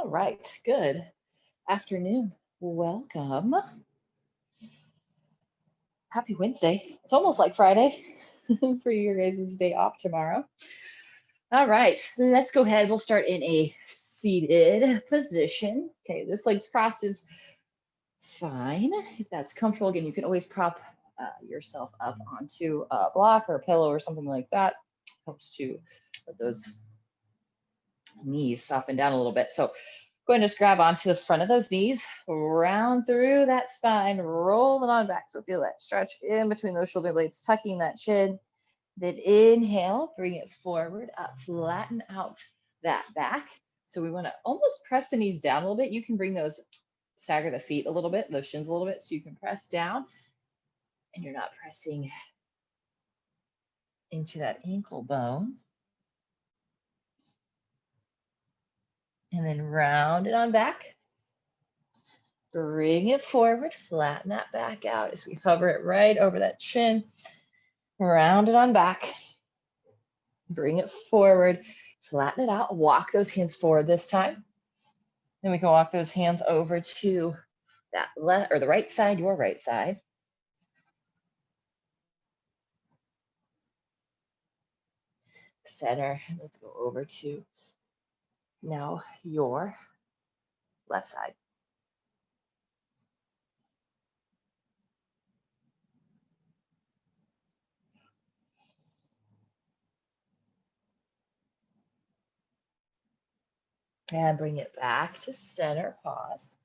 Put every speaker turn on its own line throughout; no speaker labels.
All right, good afternoon. Welcome. Happy Wednesday. It's almost like Friday for your guys' day off tomorrow. All right, so let's go ahead. We'll start in a seated position. Okay, this leg's crossed is fine. If that's comfortable, again, you can always prop yourself up onto a block or a pillow or something like that. Helps to let those knees soften down a little bit. So go ahead and just grab onto the front of those knees, round through that spine, roll it on back. So feel that stretch in between those shoulder blades, tucking that chin. Then inhale, bring it forward, up, flatten out that back. So we want to almost press the knees down a little bit. You can bring those, stagger the feet a little bit, those shins a little bit, so you can press down and you're not pressing into that ankle bone. And then round it on back. Bring it forward, flatten that back out as we hover it right over that chin. Round it on back. Bring it forward, flatten it out. Walk those hands forward this time. Then we can walk those hands over to that left or the right side, your right side. Center. Let's go over to now your left side. And bring it back to center, pause.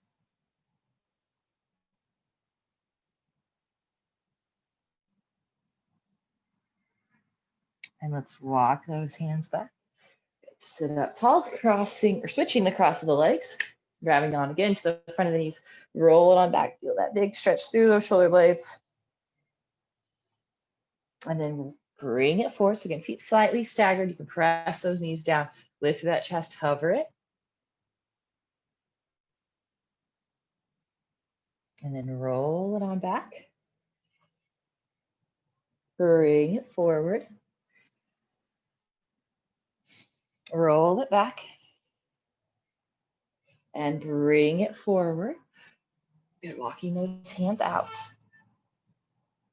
And let's walk those hands back. Sit up tall, crossing or switching the cross of the legs, grabbing on again to the front of the knees, roll it on back. Feel that big stretch through those shoulder blades. And then bring it forward. So again, feet slightly staggered. You can press those knees down, lift that chest, hover it. And then roll it on back. Bring it forward. Roll it back. And bring it forward. Good, walking those hands out.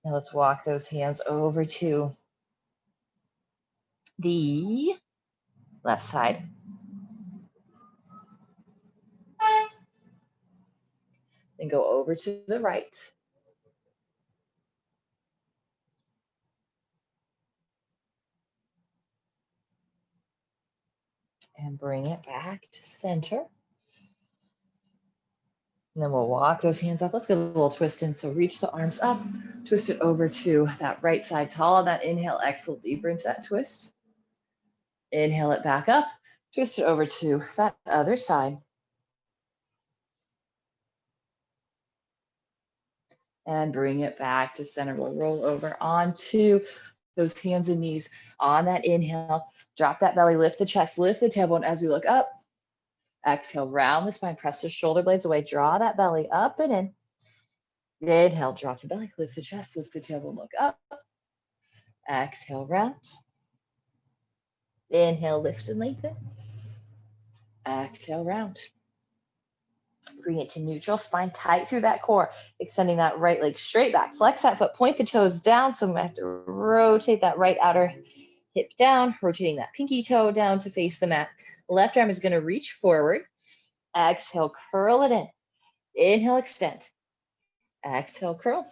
Now let's walk those hands over to the left side. Then go over to the right. And bring it back to center. And then we'll walk those hands up. Let's get a little twist in. So reach the arms up, twist it over to that right side tall on that inhale, exhale deeper into that twist. Inhale it back up, twist it over to that other side. And bring it back to center. We'll roll over onto those hands and knees on that inhale. Drop that belly, lift the chest, lift the tailbone as we look up. Exhale, round the spine, press the shoulder blades away, draw that belly up and in. Inhale, drop the belly, lift the chest, lift the tailbone, look up. Exhale, round. Inhale, lift and lengthen. Exhale, round. Bring it to neutral, spine tight through that core, extending that right leg straight back. Flex that foot, point the toes down. So I'm going to have to rotate that right outer hip down, rotating that pinky toe down to face the mat. Left arm is going to reach forward. Exhale, curl it in. Inhale, extend. Exhale, curl.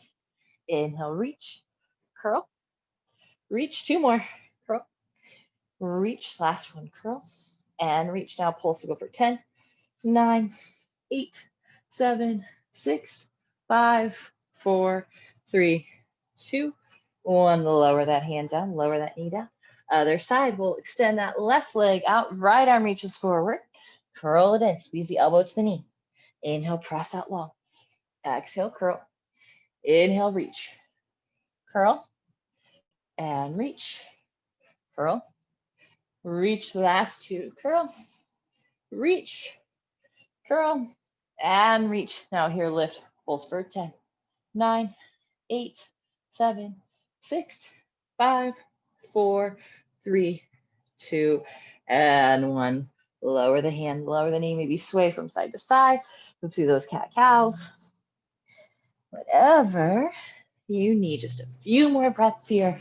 Inhale, reach, curl. Reach, two more, curl. Reach, last one, curl. And reach now, pulse will go for 10, 9, 8, 7, 6, 5, 4, 3, 2, 1. Lower that hand down, lower that knee down. Other side, we'll extend that left leg out, right arm reaches forward. Curl it in, squeeze the elbow to the knee. Inhale, press out long. Exhale, curl. Inhale, reach. Curl. And reach. Curl. Reach, the last two. Curl. Reach. Curl. And reach. Now here, lift. Pulse for 10, 9, 8, 7, 6, 5, 4, 3, 2, and 1. Lower the hand, lower the knee, maybe sway from side to side. Go through those cat-cows. Whatever you need, just a few more breaths here.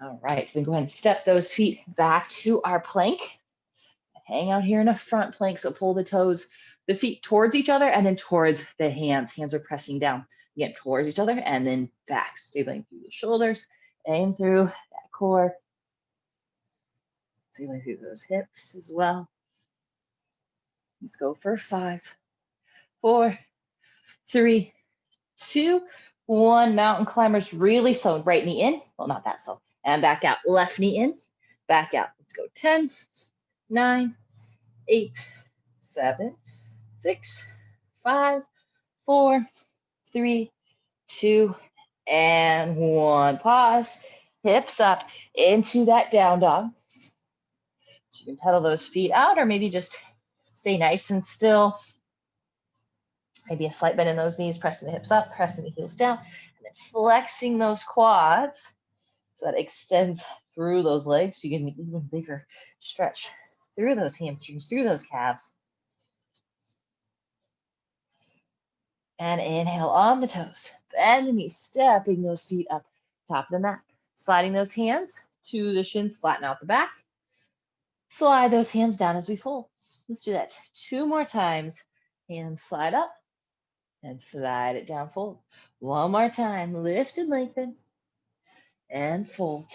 All right, then go ahead and step those feet back to our plank. Hang out here in a front plank, so pull the toes, the feet towards each other and then towards the hands. Hands are pressing down. Again, towards each other and then back. Stabilizing through the shoulders and through that core. Stabilizing through those hips as well. Let's go for 5, 4, 3, 2, 1. Mountain climbers really slow. Right knee in. Well, not that slow. And back out. Left knee in. Back out. Let's go 10, 9, 8, 7, 6, 5, 4, 3, 2, and 1. Pause. Hips up into that down dog. So you can pedal those feet out or maybe just stay nice and still. Maybe a slight bend in those knees, pressing the hips up, pressing the heels down, and then flexing those quads so that extends through those legs. So you get an even bigger stretch through those hamstrings, through those calves. And inhale on the toes. Bend the knees, stepping those feet up, top of the mat. Sliding those hands to the shins, flatten out the back. Slide those hands down as we fold. Let's do that 2 more times. Hands slide up and slide it down, fold. 1 more time, lift and lengthen and fold.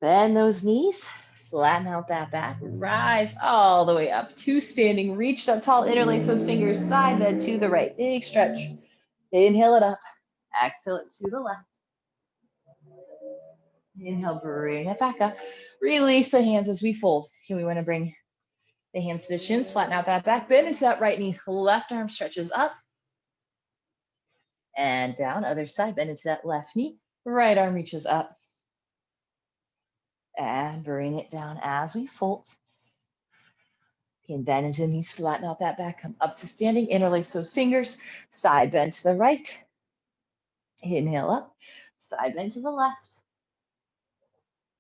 Bend those knees, flatten out that back, rise all the way up to standing. Reach up tall, interlace those fingers, side bend to the right, big stretch. Inhale it up, exhale it to the left. Inhale, bring it back up. Release the hands as we fold. Here we want to bring the hands to the shins, flatten out that back, bend into that right knee, left arm stretches up and down. Other side, bend into that left knee, right arm reaches up and bring it down as we fold. You can bend into the knees, flatten out that back, come up to standing, interlace those fingers, side bend to the right. Inhale up, side bend to the left.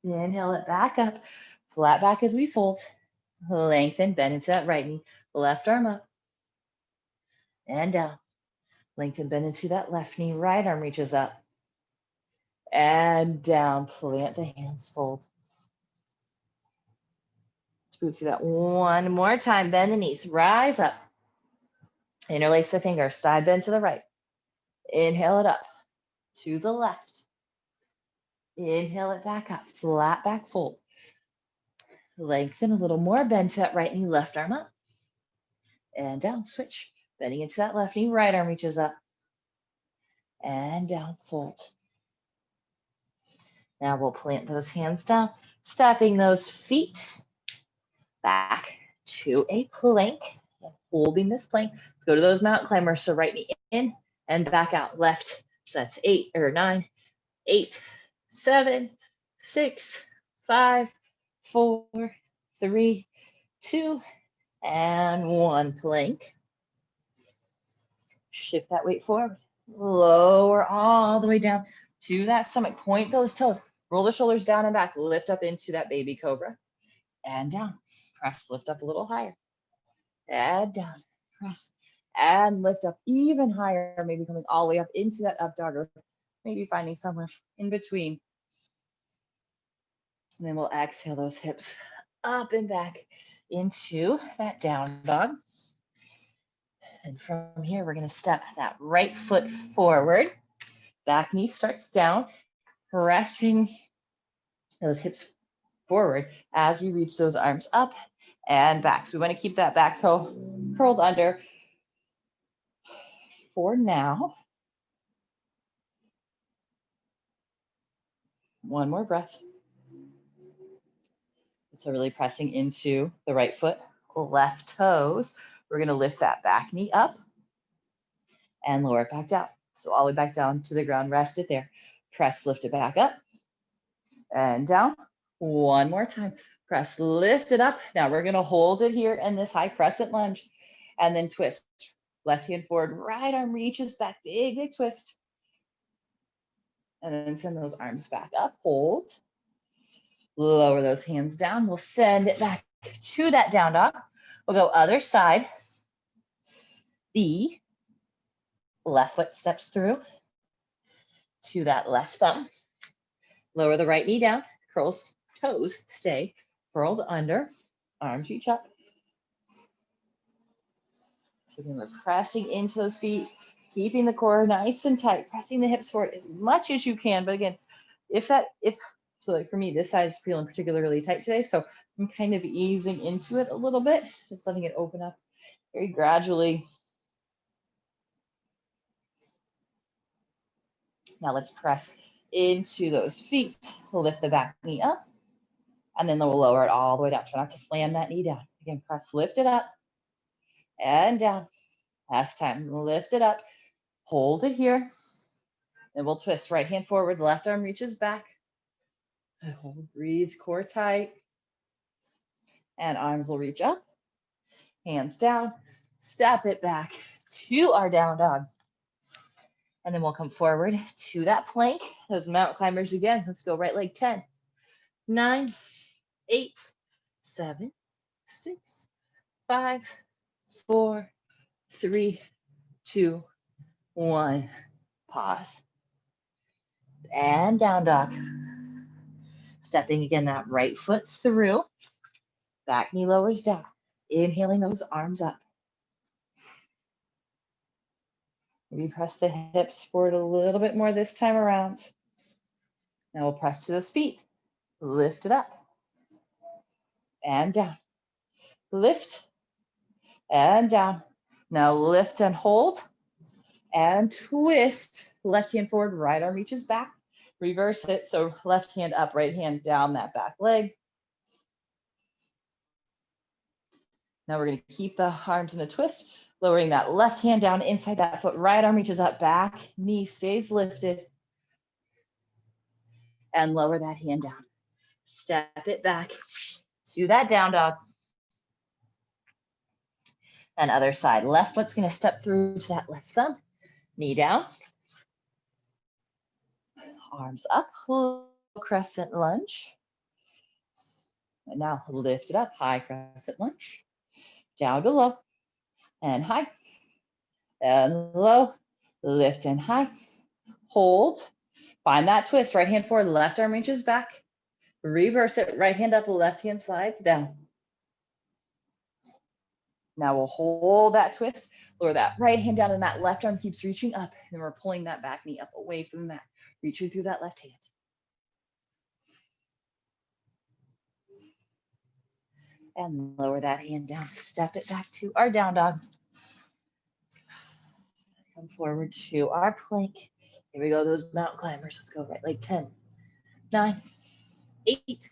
Inhale it back up, flat back as we fold. Lengthen, bend into that right knee, left arm up and down. Lengthen, bend into that left knee, right arm reaches up and down. Plant the hands, fold. Let's move through that 1 more time. Bend the knees, rise up. Interlace the fingers, side bend to the right. Inhale it up to the left. Inhale it back up, flat back fold. Lengthen a little more, bend to that right knee, left arm up and down. Switch, bending into that left knee, right arm reaches up and down, fold. Now we'll plant those hands down, stepping those feet back to a plank, holding this plank. Let's go to those mountain climbers. So right knee in and back out, left. So that's 8 or 9, 8, 7, 6, 5, 4, 3, 2, and 1. Plank. Shift that weight forward. Lower all the way down to that stomach. Point those toes. Roll the shoulders down and back. Lift up into that baby cobra. And down. Press, lift up a little higher. And down. Press. And lift up even higher. Maybe coming all the way up into that up dog. Or maybe finding somewhere in between. And then we'll exhale those hips up and back into that down dog. And from here, we're going to step that right foot forward. Back knee starts down, pressing those hips forward as we reach those arms up and back. So we want to keep that back toe curled under for now. 1 more breath. So really pressing into the right foot, left toes. We're going to lift that back knee up and lower it back down. So all the way back down to the ground, rest it there. Press, lift it back up and down. 1 more time. Press, lift it up. Now we're going to hold it here in this high crescent lunge and then twist. Left hand forward, right arm reaches back, big, big twist. And then send those arms back up, hold. Lower those hands down. We'll send it back to that down dog. We'll go other side. The left foot steps through to that left thumb. Lower the right knee down, curls, toes stay curled under, arms reach up. So again, we're pressing into those feet, keeping the core nice and tight, pressing the hips forward as much as you can. But again, so like for me, this side is feeling particularly tight today, so I'm kind of easing into it a little bit, just letting it open up very gradually. Now let's press into those feet. We'll lift the back knee up, and then we'll lower it all the way down. Try not to slam that knee down. Again, press, lift it up, and down. Last time, lift it up, hold it here, and we'll twist. Right hand forward, left arm reaches back. Hold, breathe, core tight. And arms will reach up, hands down, step it back to our down dog. And then we'll come forward to that plank. Those mountain climbers again. Let's go right leg 10, 9, 8, 7, 6, 5, 4, 3, 2, 1. Pause. And down dog. Stepping again, that right foot through. Back knee lowers down. Inhaling those arms up. Maybe press the hips forward a little bit more this time around. Now we'll press to those feet. Lift it up. And down. Lift. And down. Now lift and hold. And twist. Left hand forward, right arm reaches back. Reverse it. So left hand up, right hand down that back leg. Now we're going to keep the arms in a twist, lowering that left hand down inside that foot. Right arm reaches up, back knee stays lifted. And lower that hand down. Step it back to that down dog. And other side. Left foot's going to step through to that left thumb. Knee down. Arms up. Crescent lunge. And now lift it up. High crescent lunge. Down to low. And high. And low. Lift and high. Hold. Find that twist. Right hand forward. Left arm reaches back. Reverse it. Right hand up. Left hand slides down. Now we'll hold that twist, lower that right hand down, and that left arm keeps reaching up. And we're pulling that back knee up away from the mat, reaching through that left hand. And lower that hand down, step it back to our down dog. Come forward to our plank. Here we go, those mountain climbers. Let's go right leg 10, 9, 8,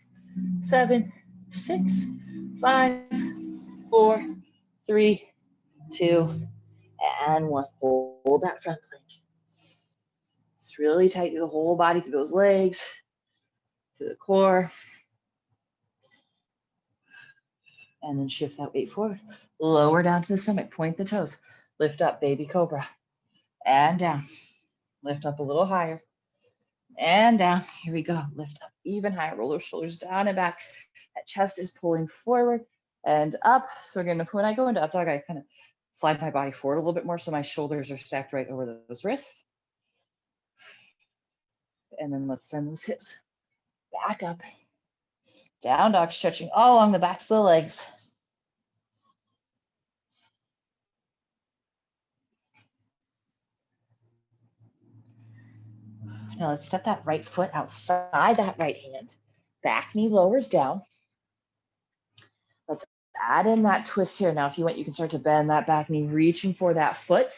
7, 6, 5, 4, 3, 2, and 1. Hold that front plank. It's really tight to the whole body, through those legs, to the core. And then shift that weight forward. Lower down to the stomach, point the toes. Lift up, baby cobra. And down. Lift up a little higher. And down. Here we go. Lift up even higher. Roll those shoulders down and back. That chest is pulling forward and up. So again, when I go into up dog, I kind of slide my body forward a little bit more so my shoulders are stacked right over those wrists. And then let's send those hips back up. Down dog, stretching all along the backs of the legs. Now let's step that right foot outside that right hand. Back knee lowers down. Let's add in that twist here. Now, if you want, you can start to bend that back knee, reaching for that foot.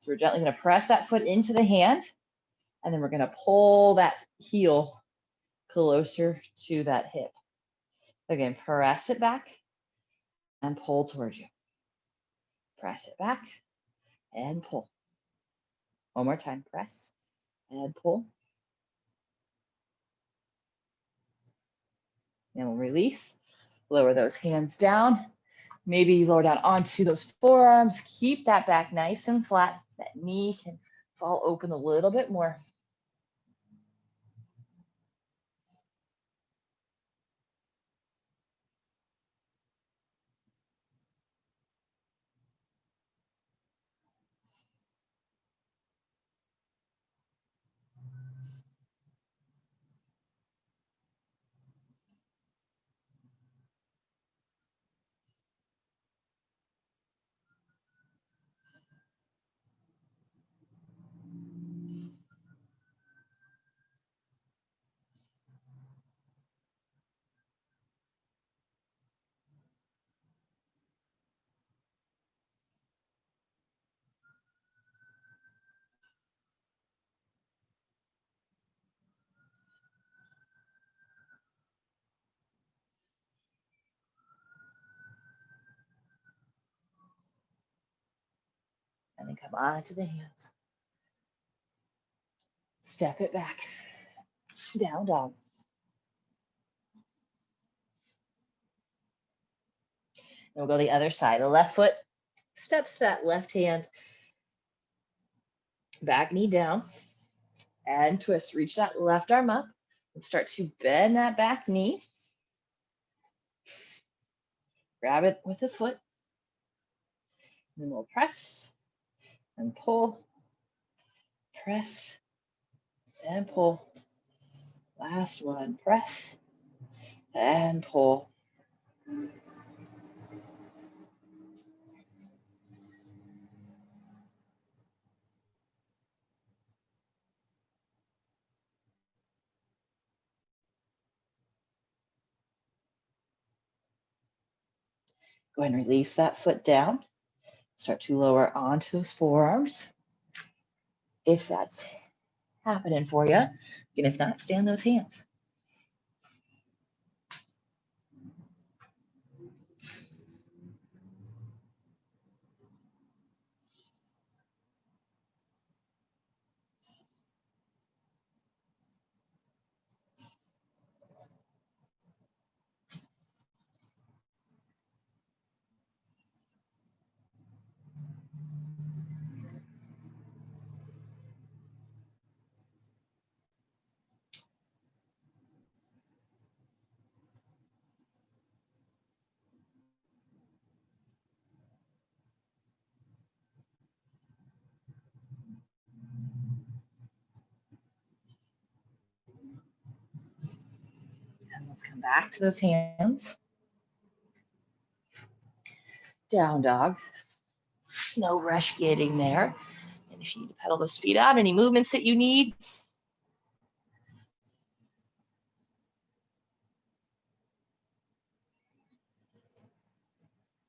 So we're gently going to press that foot into the hand, and then we're going to pull that heel closer to that hip. Again, press it back and pull towards you. Press it back and pull. One more time, press and pull. Then we'll release, lower those hands down, Maybe lower down onto those forearms. Keep that back nice and flat. That knee can fall open a little bit more. And then come on to the hands. Step it back. Down dog. And we'll go the other side. The left foot steps that left hand. Back knee down. And twist. Reach that left arm up. And start to bend that back knee. Grab it with the foot. And then we'll press and pull. Press and pull. Last one. Press and pull. Go ahead and release that foot down. Start to lower onto those forearms. If that's happening for you, and if not, stay on those hands. And let's come back to those hands. Down dog. No rush getting there. And if you need to pedal those feet out, any movements that you need.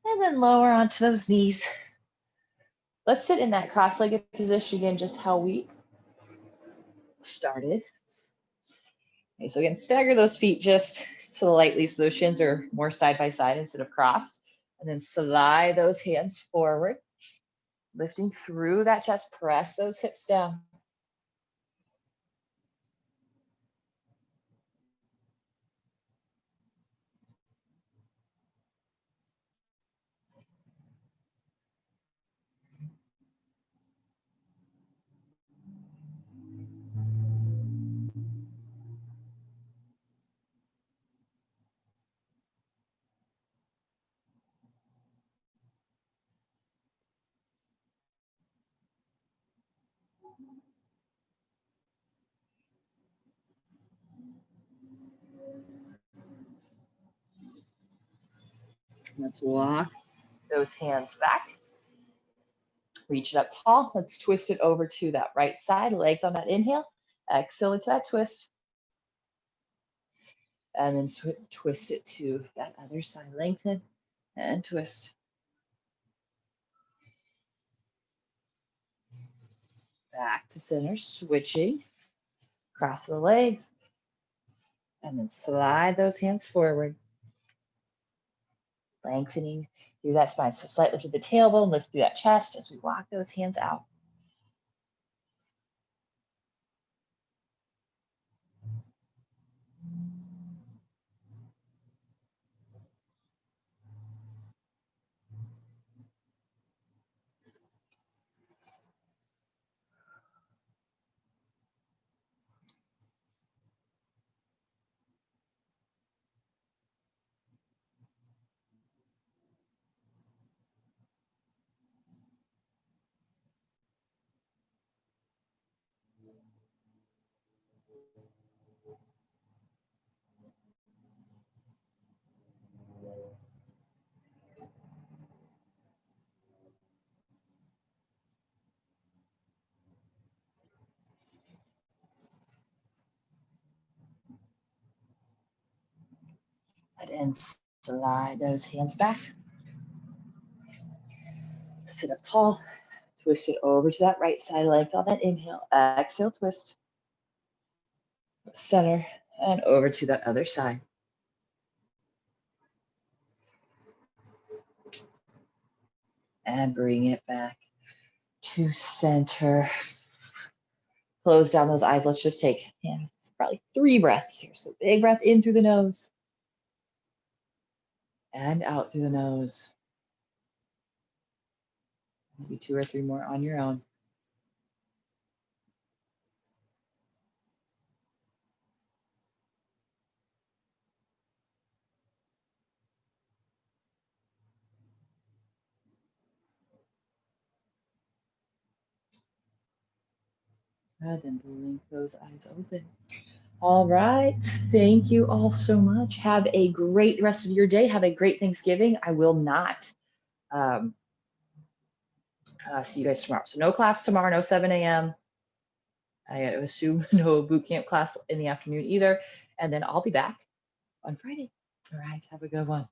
And then lower onto those knees. Let's sit in that cross-legged position again, just how we started. Okay, so again, stagger those feet just slightly so those shins are more side by side instead of cross. And then slide those hands forward, lifting through that chest, press those hips down. Let's walk those hands back. Reach it up tall. Let's twist it over to that right side. Leg on that inhale. Exhale into that twist. And then twist it to that other side. Lengthen and twist. Back to center. Switching. Cross the legs. And then slide those hands forward. Lengthening through that spine. So slight lift of the tailbone, lift through that chest as we walk those hands out. And slide those hands back. Sit up tall. Twist it over to that right side length on that inhale. Exhale, twist. Center and over to that other side. And bring it back to center. Close down those eyes. Let's just take probably 3 breaths here. So big breath in through the nose and out through the nose. Maybe 2 or 3 more on your own. Good, and blink those eyes open. All right, thank you all so much. Have a great rest of your day. Have a great Thanksgiving. I will not see you guys tomorrow. So no class tomorrow, no 7 a.m. I assume no boot camp class in the afternoon either. And then I'll be back on Friday. All right, have a good one.